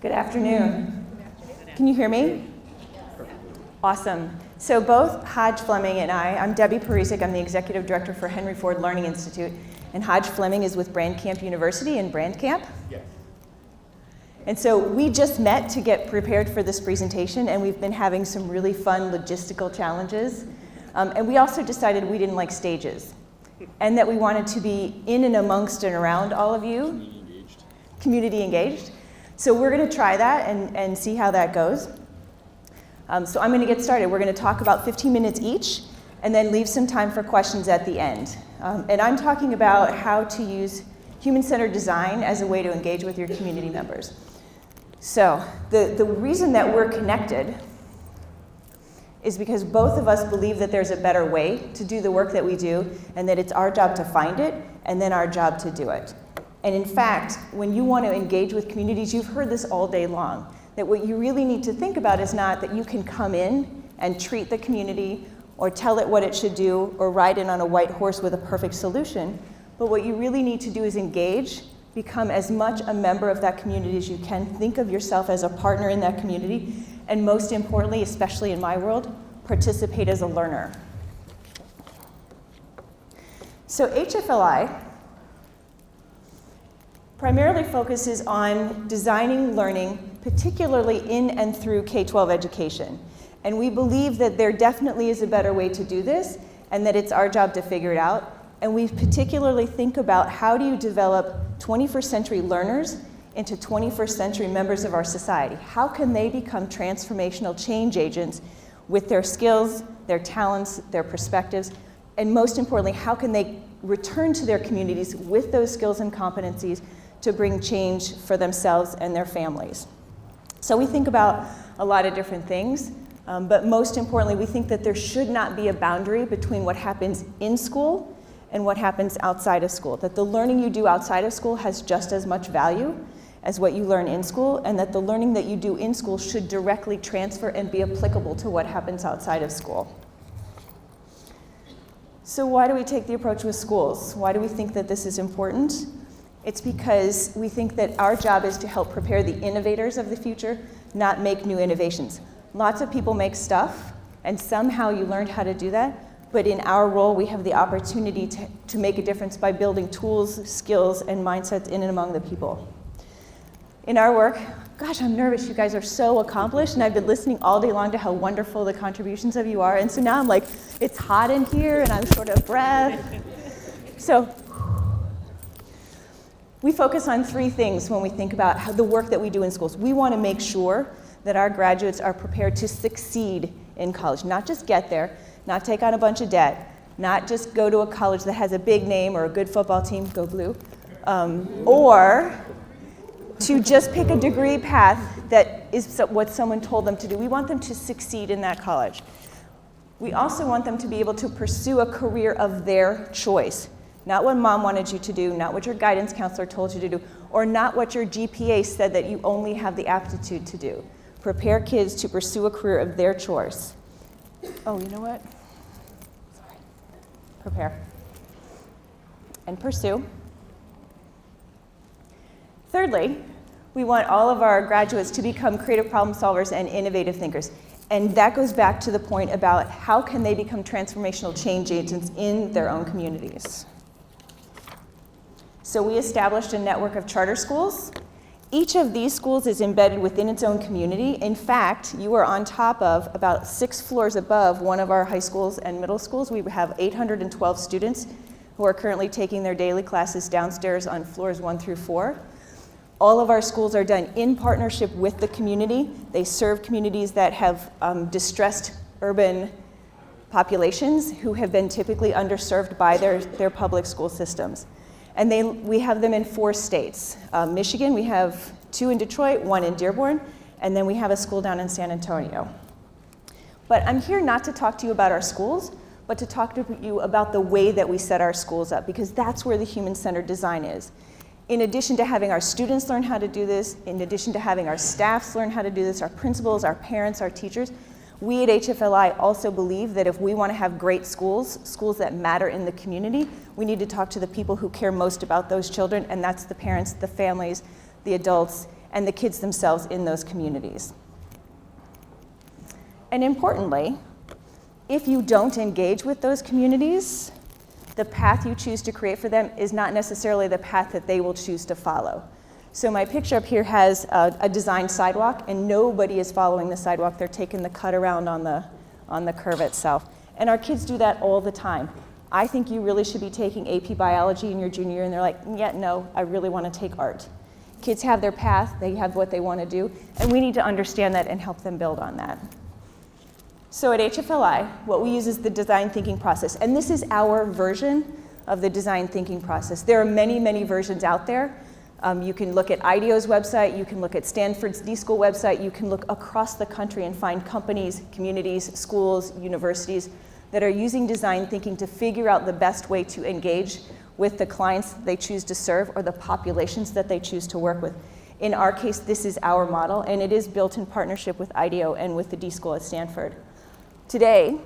Good afternoon. Can you hear me? Awesome. So both Hajj Fleming and I'm Debbie Parizek. I'm the Executive Director for Henry Ford Learning Institute. And Hajj Fleming is with Brandcamp University in Brandcamp. Yes. And so we just met to get prepared for this presentation, and we've been having some really fun logistical challenges. And we also decided we didn't like stages, and that we wanted to be in and amongst and around all of you. Community engaged. So we're going to try that and see how that goes. So I'm going to get started. We're going to talk about 15 minutes each, and then leave some time for questions at the end. And I'm talking about how to use human-centered design as a way to engage with your community members. So the reason that we're connected is because both of us believe that there's a better way to do the work that we do, and that it's our job to find it, and then our job to do it. And in fact, when you want to engage with communities, you've heard this all day long, that what you really need to think about is not that you can come in and treat the community or tell it what it should do or ride in on a white horse with a perfect solution, but what you really need to do is engage, become as much a member of that community as you can, think of yourself as a partner in that community, and most importantly, especially in my world, participate as a learner. So HFLI primarily focuses on designing learning, particularly in and through K-12 education. And we believe that there definitely is a better way to do this, and that it's our job to figure it out. And we particularly think about how do you develop 21st century learners into 21st century members of our society? How can they become transformational change agents with their skills, their talents, their perspectives, and most importantly, how can they return to their communities with those skills and competencies to bring change for themselves and their families? So we think about a lot of different things, but most importantly, we think that there should not be a boundary between what happens in school and what happens outside of school, that the learning you do outside of school has just as much value as what you learn in school, and that the learning that you do in school should directly transfer and be applicable to what happens outside of school. So why do we take the approach with schools? Why do we think that this is important? It's because we think that our job is to help prepare the innovators of the future, not make new innovations. Lots of people make stuff, and somehow you learned how to do that, but in our role, we have the opportunity to make a difference by building tools, skills, and mindsets in and among the people. In our work, gosh, I'm nervous, you guys are so accomplished, and I've been listening all day long to how wonderful the contributions of you are, and so now I'm like, it's hot in here, and I'm short of breath. So, we focus on three things when we think about the work that we do in schools. We want to make sure that our graduates are prepared to succeed in college, not just get there, not take on a bunch of debt, not just go to a college that has a big name or a good football team, go blue, or to just pick a degree path that is what someone told them to do. We want them to succeed in that college. We also want them to be able to pursue a career of their choice. Not what mom wanted you to do, not what your guidance counselor told you to do, or not what your GPA said that you only have the aptitude to do. Prepare kids to pursue a career of their choice. Oh, you know what? Sorry. Prepare. And pursue. Thirdly, we want all of our graduates to become creative problem solvers and innovative thinkers. And that goes back to the point about how can they become transformational change agents in their own communities. So we established a network of charter schools. Each of these schools is embedded within its own community. In fact, you are on top of, about 6 floors above, one of our high schools and middle schools. We have 812 students who are currently taking their daily classes downstairs on floors 1 through 4. All of our schools are done in partnership with the community. They serve communities that have distressed urban populations who have been typically underserved by their public school systems. And we have them in 4 states. Michigan, we have 2 in Detroit, 1 in Dearborn, and then we have a school down in San Antonio. But I'm here not to talk to you about our schools, but to talk to you about the way that we set our schools up, because that's where the human-centered design is. In addition to having our students learn how to do this, in addition to having our staffs learn how to do this, our principals, our parents, our teachers, we at HFLI also believe that if we want to have great schools, schools that matter in the community, we need to talk to the people who care most about those children, and that's the parents, the families, the adults, and the kids themselves in those communities. And importantly, if you don't engage with those communities, the path you choose to create for them is not necessarily the path that they will choose to follow. So my picture up here has a designed sidewalk, and nobody is following the sidewalk. They're taking the cut around on the curve itself. And our kids do that all the time. I think you really should be taking AP Biology in your junior year, and they're like, yeah, no, I really want to take art. Kids have their path, they have what they want to do, and we need to understand that and help them build on that. So at HFLI, what we use is the design thinking process, and this is our version of the design thinking process. There are many, many versions out there. You can look at IDEO's website, you can look at Stanford's D-School website, you can look across the country and find companies, communities, schools, universities that are using design thinking to figure out the best way to engage with the clients they choose to serve or the populations that they choose to work with. In our case, this is our model, and it is built in partnership with IDEO and with the D-School at Stanford. Today,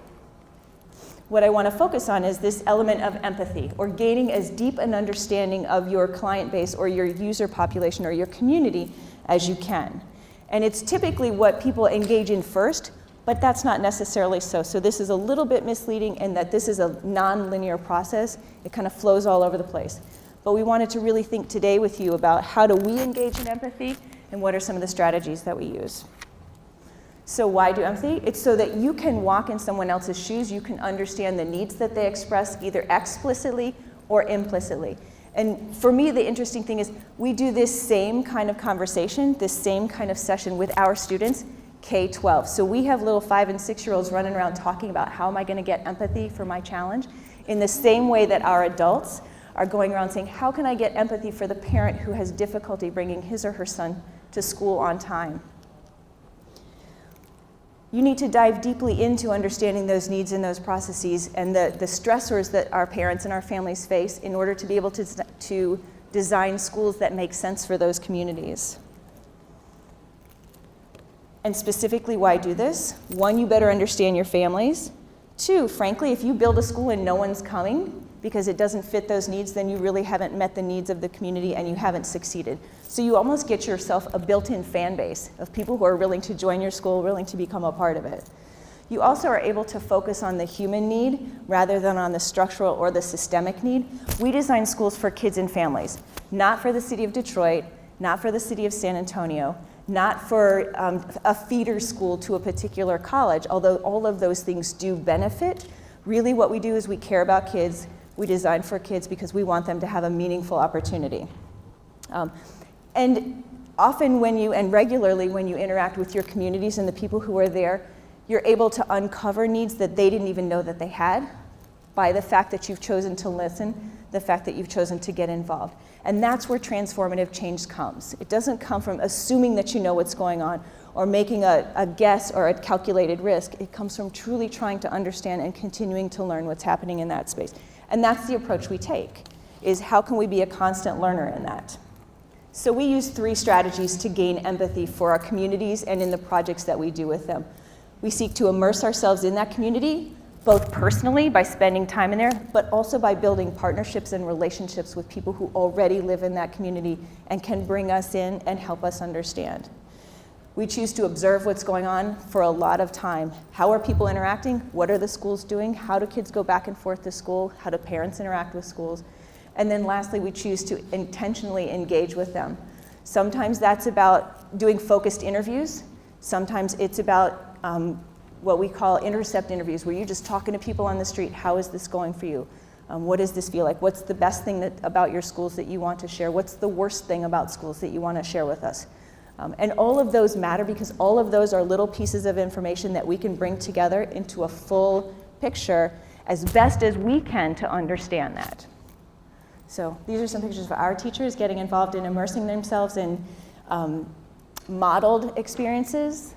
what I want to focus on is this element of empathy, or gaining as deep an understanding of your client base or your user population or your community as you can. And it's typically what people engage in first, but that's not necessarily so. So this is a little bit misleading in that this is a non-linear process. It kind of flows all over the place. But we wanted to really think today with you about how do we engage in empathy and what are some of the strategies that we use. So why do empathy? It's so that you can walk in someone else's shoes, you can understand the needs that they express either explicitly or implicitly. And for me, the interesting thing is we do this same kind of conversation, this same kind of session with our students, K-12. So we have little 5- and 6-year-olds running around talking about how am I going to get empathy for my challenge, in the same way that our adults are going around saying, how can I get empathy for the parent who has difficulty bringing his or her son to school on time? You need to dive deeply into understanding those needs and those processes and the stressors that our parents and our families face in order to be able to design schools that make sense for those communities. And specifically, why do this? 1, you better understand your families. 2, frankly, if you build a school and no one's coming because it doesn't fit those needs, then you really haven't met the needs of the community and you haven't succeeded. So you almost get yourself a built-in fan base of people who are willing to join your school, willing to become a part of it. You also are able to focus on the human need rather than on the structural or the systemic need. We design schools for kids and families, not for the city of Detroit, not for the city of San Antonio, not for a feeder school to a particular college, although all of those things do benefit. Really what we do is we care about kids. We design for kids because we want them to have a meaningful opportunity. And often and regularly when you interact with your communities and the people who are there, you're able to uncover needs that they didn't even know that they had by the fact that you've chosen to listen, the fact that you've chosen to get involved. And that's where transformative change comes. It doesn't come from assuming that you know what's going on or making a guess or a calculated risk. It comes from truly trying to understand and continuing to learn what's happening in that space. And that's the approach we take, is how can we be a constant learner in that? So we use 3 strategies to gain empathy for our communities and in the projects that we do with them. We seek to immerse ourselves in that community, both personally by spending time in there, but also by building partnerships and relationships with people who already live in that community and can bring us in and help us understand. We choose to observe what's going on for a lot of time. How are people interacting? What are the schools doing? How do kids go back and forth to school? How do parents interact with schools? And then lastly, we choose to intentionally engage with them. Sometimes that's about doing focused interviews. Sometimes it's about what we call intercept interviews, where you're just talking to people on the street. How is this going for you? What does this feel like? What's the best thing about your schools that you want to share? What's the worst thing about schools that you want to share with us? And all of those matter because all of those are little pieces of information that we can bring together into a full picture as best as we can to understand that. So these are some pictures of our teachers getting involved in immersing themselves in modeled experiences.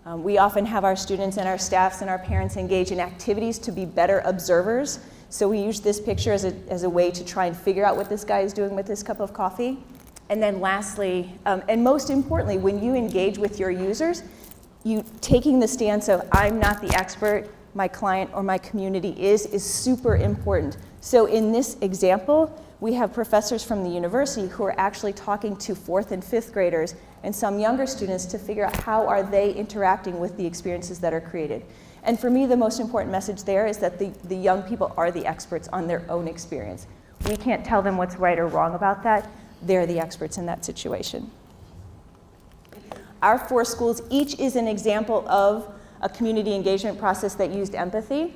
We often have our students and our staffs and our parents engage in activities to be better observers. So we use this picture as a way to try and figure out what this guy is doing with this cup of coffee. And then lastly, and most importantly, when you engage with your users, you taking the stance of I'm not the expert, my client or my community is super important. So in this example, we have professors from the university who are actually talking to 4th and 5th graders and some younger students to figure out how are they interacting with the experiences that are created. And for me, the most important message there is that the young people are the experts on their own experience. We can't tell them what's right or wrong about that. They're the experts in that situation. Our 4 schools, each is an example of a community engagement process that used empathy.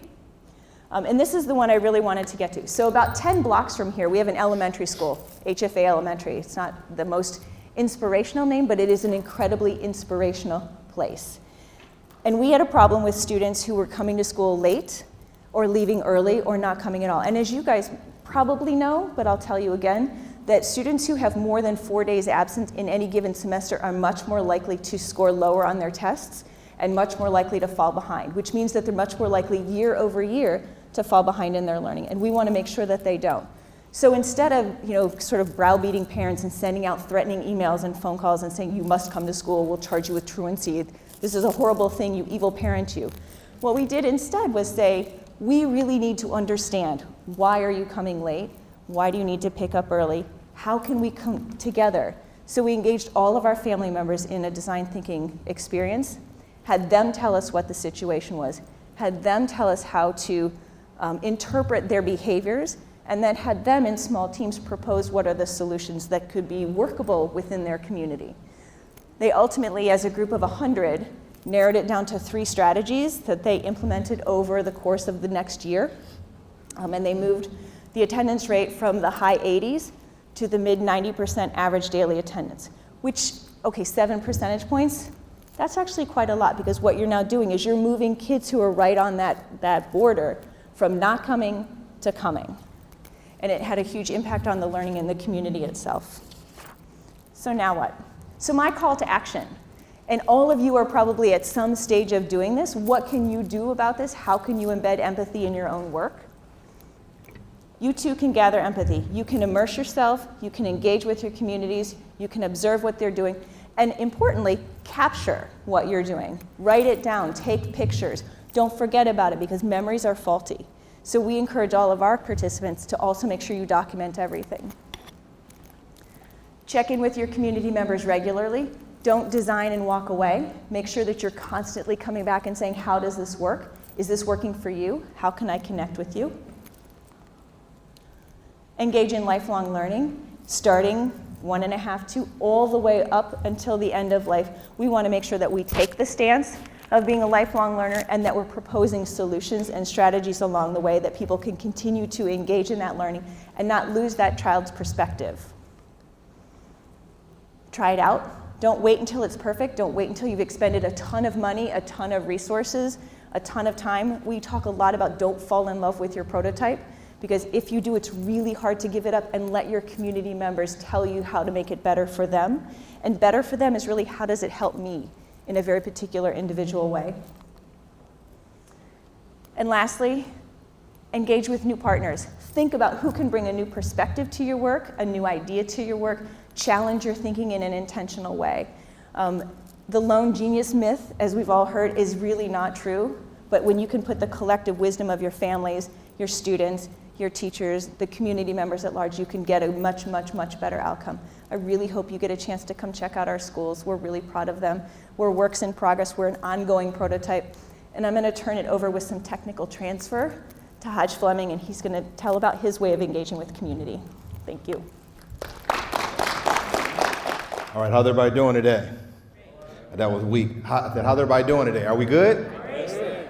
And this is the one I really wanted to get to. So about 10 blocks from here, we have an elementary school, HFA Elementary. It's not the most inspirational name, but it is an incredibly inspirational place. And we had a problem with students who were coming to school late or leaving early or not coming at all. And as you guys probably know, but I'll tell you again, that students who have more than 4 days absent in any given semester are much more likely to score lower on their tests and much more likely to fall behind, which means that they're much more likely year over year to fall behind in their learning. And we want to make sure that they don't. So instead of sort of browbeating parents and sending out threatening emails and phone calls and saying, you must come to school, we'll charge you with truancy, this is a horrible thing, you evil parent you. What we did instead was say, we really need to understand, why are you coming late? Why do you need to pick up early? How can we come together? So we engaged all of our family members in a design thinking experience, had them tell us what the situation was, had them tell us how to interpret their behaviors, and then had them in small teams propose what are the solutions that could be workable within their community. They ultimately, as a group of 100, narrowed it down to 3 strategies that they implemented over the course of the next year. And they moved the attendance rate from the high 80s to the mid 90% average daily attendance, which, okay, 7 percentage points, that's actually quite a lot, because what you're now doing is you're moving kids who are right on that border from not coming to coming. And it had a huge impact on the learning in the community itself. So now what? So my call to action, and all of you are probably at some stage of doing this. What can you do about this? How can you embed empathy in your own work? You too can gather empathy. You can immerse yourself, you can engage with your communities, you can observe what they're doing, and importantly, capture what you're doing. Write it down, take pictures. Don't forget about it, because memories are faulty. So we encourage all of our participants to also make sure you document everything. Check in with your community members regularly. Don't design and walk away. Make sure that you're constantly coming back and saying, how does this work? Is this working for you? How can I connect with you? Engage in lifelong learning, starting 1.5 to all the way up until the end of life. We want to make sure that we take the stance of being a lifelong learner and that we're proposing solutions and strategies along the way that people can continue to engage in that learning and not lose that child's perspective. Try it out. Don't wait until it's perfect. Don't wait until you've expended a ton of money, a ton of resources, a ton of time. We talk a lot about don't fall in love with your prototype, because if you do, it's really hard to give it up, and let your community members tell you how to make it better for them. And better for them is really, how does it help me in a very particular individual way? And lastly, engage with new partners. Think about who can bring a new perspective to your work, a new idea to your work, challenge your thinking in an intentional way. The lone genius myth, as we've all heard, is really not true, but when you can put the collective wisdom of your families, your students, your teachers, the community members at large, you can get a much, much, much better outcome. I really hope you get a chance to come check out our schools. We're really proud of them. We're works in progress. We're an ongoing prototype. And I'm going to turn it over with some technical transfer to Hajj Fleming, and he's going to tell about his way of engaging with community. Thank you. All right, how's everybody doing today? That was weak. How's everybody doing today? Are we good?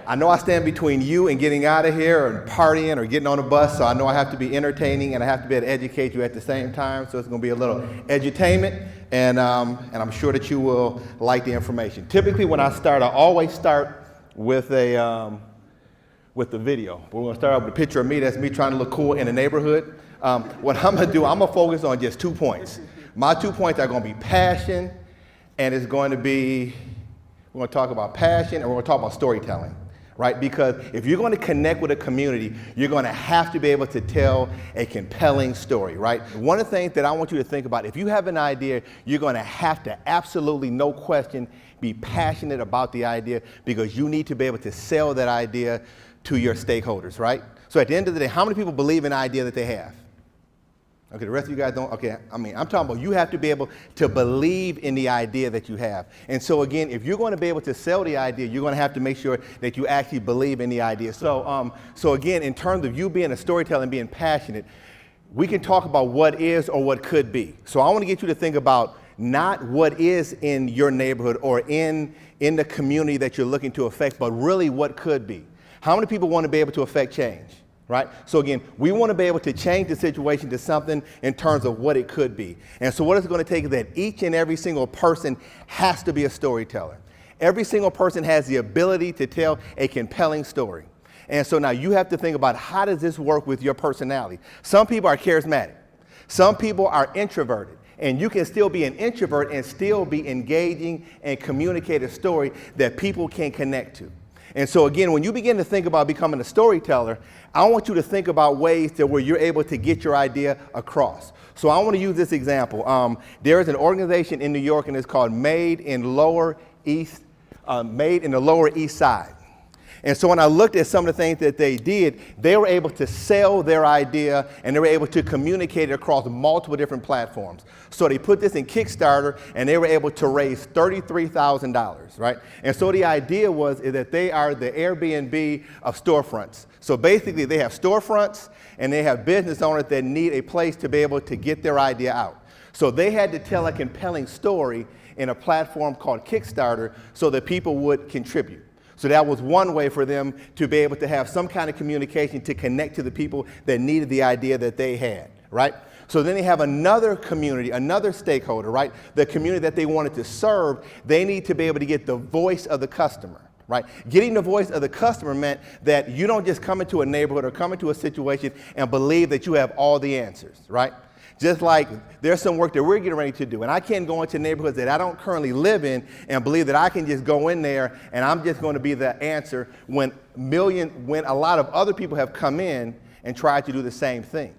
I know I stand between you and getting out of here and partying or getting on a bus, so I know I have to be entertaining and I have to be able to educate you at the same time, so it's going to be a little edutainment, and I'm sure that you will like the information. Typically when I start, I always start with the video. We're going to start off with a picture of me. That's me trying to look cool in the neighborhood. What I'm going to do, I'm going to focus on just 2 points. My 2 points are going to be passion, and it's going to be, we're going to talk about passion, and we're going to talk about storytelling. Right? Because if you're going to connect with a community, you're going to have to be able to tell a compelling story, right? One of the things that I want you to think about, if you have an idea, you're going to have to absolutely, no question, be passionate about the idea, because you need to be able to sell that idea to your stakeholders, right? So at the end of the day, how many people believe in the idea that they have? Okay, the rest of you guys don't. Okay, I'm talking about you have to be able to believe in the idea that you have. And so again, if you're going to be able to sell the idea, you're going to have to make sure that you actually believe in the idea. So again, in terms of you being a storyteller and being passionate, we can talk about what is or what could be. So I want to get you to think about not what is in your neighborhood or in the community that you're looking to affect, but really what could be. How many people want to be able to affect change? Right? So again, we want to be able to change the situation to something in terms of what it could be. And so what it's going to take is that each and every single person has to be a storyteller. Every single person has the ability to tell a compelling story. And so now you have to think about, how does this work with your personality? Some people are charismatic. Some people are introverted. And you can still be an introvert and still be engaging and communicate a story that people can connect to. And so again, when you begin to think about becoming a storyteller, I want you to think about ways to where you're able to get your idea across. So I want to use this example. There is an organization in New York, and it's called Made in the Lower East Side. And so when I looked at some of the things that they did, they were able to sell their idea and they were able to communicate it across multiple different platforms. So they put this in Kickstarter and they were able to raise $33,000, right? And so the idea is that they are the Airbnb of storefronts. So basically they have storefronts and they have business owners that need a place to be able to get their idea out. So they had to tell a compelling story in a platform called Kickstarter so that people would contribute. So that was one way for them to be able to have some kind of communication to connect to the people that needed the idea that they had, right? So then they have another community, another stakeholder, right? The community that they wanted to serve, they need to be able to get the voice of the customer, right? Getting the voice of the customer meant that you don't just come into a neighborhood or come into a situation and believe that you have all the answers, right? Just like there's some work that we're getting ready to do. And I can't go into neighborhoods that I don't currently live in and believe that I can just go in there and I'm just going to be the answer when a lot of other people have come in and tried to do the same thing.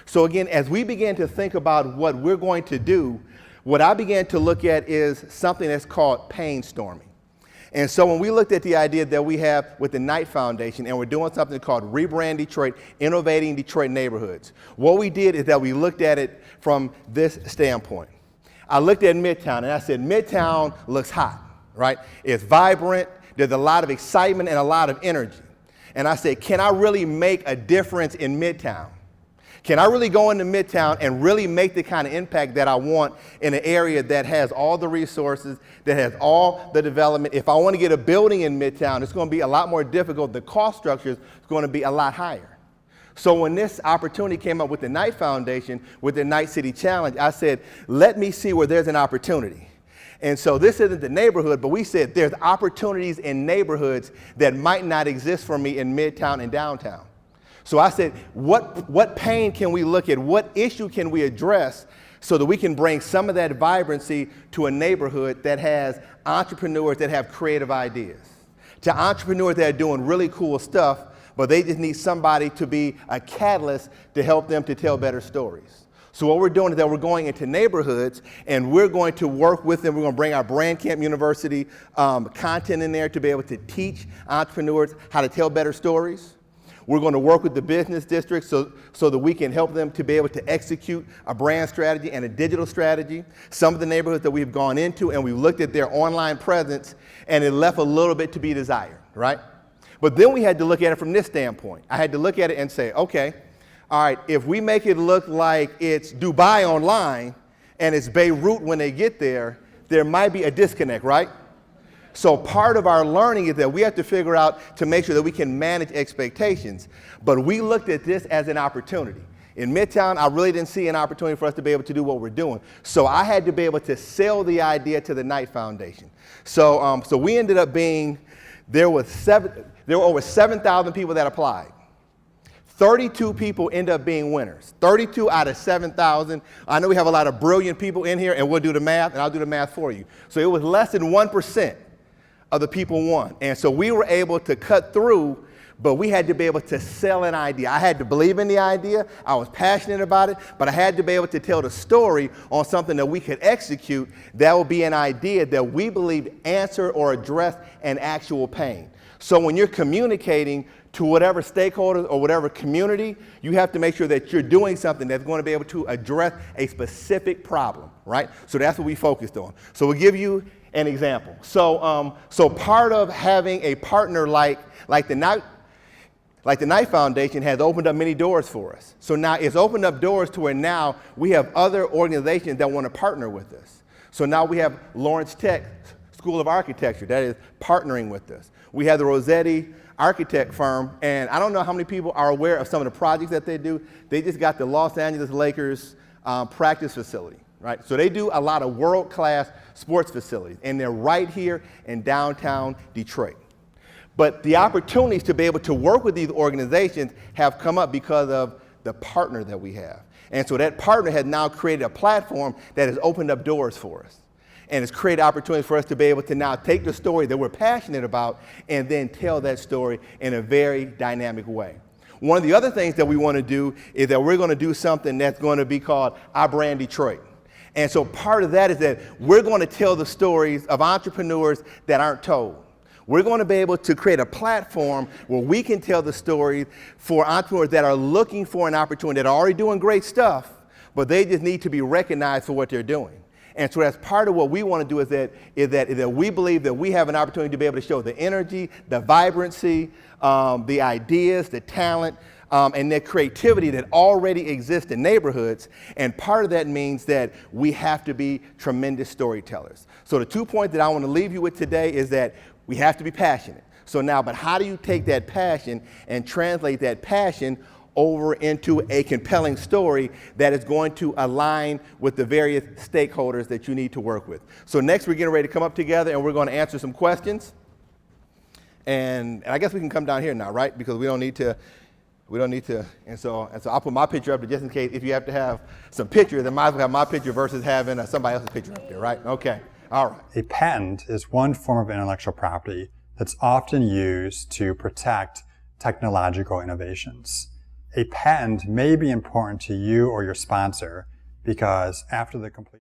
So again, as we begin to think about what we're going to do, what I began to look at is something that's called painstorming. And so when we looked at the idea that we have with the Knight Foundation, and we're doing something called Rebrand Detroit, Innovating Detroit Neighborhoods, what we did is that we looked at it from this standpoint. I looked at Midtown, and I said, Midtown looks hot, right? It's vibrant. There's a lot of excitement and a lot of energy. And I said, can I really make a difference in Midtown? Can I really go into Midtown and really make the kind of impact that I want in an area that has all the resources, that has all the development? If I want to get a building in Midtown, it's going to be a lot more difficult. The cost structure is going to be a lot higher. So when this opportunity came up with the Knight Foundation, with the Knight City Challenge, I said, let me see where there's an opportunity. And so this isn't the neighborhood, but we said there's opportunities in neighborhoods that might not exist for me in Midtown and downtown. So I said, what pain can we look at? What issue can we address so that we can bring some of that vibrancy to a neighborhood that has entrepreneurs that have creative ideas, to entrepreneurs that are doing really cool stuff, but they just need somebody to be a catalyst to help them to tell better stories. So what we're doing is that we're going into neighborhoods and we're going to work with them. We're going to bring our Brand Camp University content in there to be able to teach entrepreneurs how to tell better stories. We're going to work with the business districts so that we can help them to be able to execute a brand strategy and a digital strategy. Some of the neighborhoods that we've gone into and we've looked at their online presence and it left a little bit to be desired, right? But then we had to look at it from this standpoint. I had to look at it and say, okay, all right, if we make it look like it's Dubai online and it's Beirut when they get there, there might be a disconnect, right? So part of our learning is that we have to figure out to make sure that we can manage expectations. But we looked at this as an opportunity. In Midtown, I really didn't see an opportunity for us to be able to do what we're doing. So I had to be able to sell the idea to the Knight Foundation. So we ended up being, there were over 7,000 people that applied. 32 people end up being winners. 32 out of 7,000. I know we have a lot of brilliant people in here, and we'll do the math, and I'll do the math for you. So it was less than 1% of the people won. And so we were able to cut through, but we had to be able to sell an idea. I had to believe in the idea. I was passionate about it, but I had to be able to tell the story on something that we could execute that would be an idea that we believed answered or addressed an actual pain. So when you're communicating to whatever stakeholders or whatever community, you have to make sure that you're doing something that's going to be able to address a specific problem, right? So that's what we focused on. So we'll give you an example. So part of having a partner like the Knight Foundation has opened up many doors for us. So now it's opened up doors to where now we have other organizations that want to partner with us. So now we have Lawrence Tech School of Architecture that is partnering with us. We have the Rossetti architect firm, and I don't know how many people are aware of some of the projects that they do. They just got the Los Angeles Lakers practice facility, right? So they do a lot of world-class sports facilities, and they're right here in downtown Detroit. But the opportunities to be able to work with these organizations have come up because of the partner that we have. And so that partner has now created a platform that has opened up doors for us. And it's created opportunities for us to be able to now take the story that we're passionate about and then tell that story in a very dynamic way. One of the other things that we want to do is that we're going to do something that's going to be called Our Brand Detroit. And so part of that is that we're going to tell the stories of entrepreneurs that aren't told. We're going to be able to create a platform where we can tell the stories for entrepreneurs that are looking for an opportunity, that are already doing great stuff, but they just need to be recognized for what they're doing. And so that's part of what we want to do is that we believe that we have an opportunity to be able to show the energy, the vibrancy, the ideas, the talent, and the creativity that already exists in neighborhoods. And part of that means that we have to be tremendous storytellers. So the 2 points that I want to leave you with today is that we have to be passionate. So now, but how do you take that passion and translate that passion over into a compelling story that is going to align with the various stakeholders that you need to work with? So next, we're getting ready to come up together and we're going to answer some questions. And I guess we can come down here now, right? Because we don't need to, and so I'll put my picture up just in case if you have to have some pictures, then might as well have my picture versus having somebody else's picture up there, right? Okay, all right. A patent is one form of intellectual property that's often used to protect technological innovations. A patent may be important to you or your sponsor because after the complete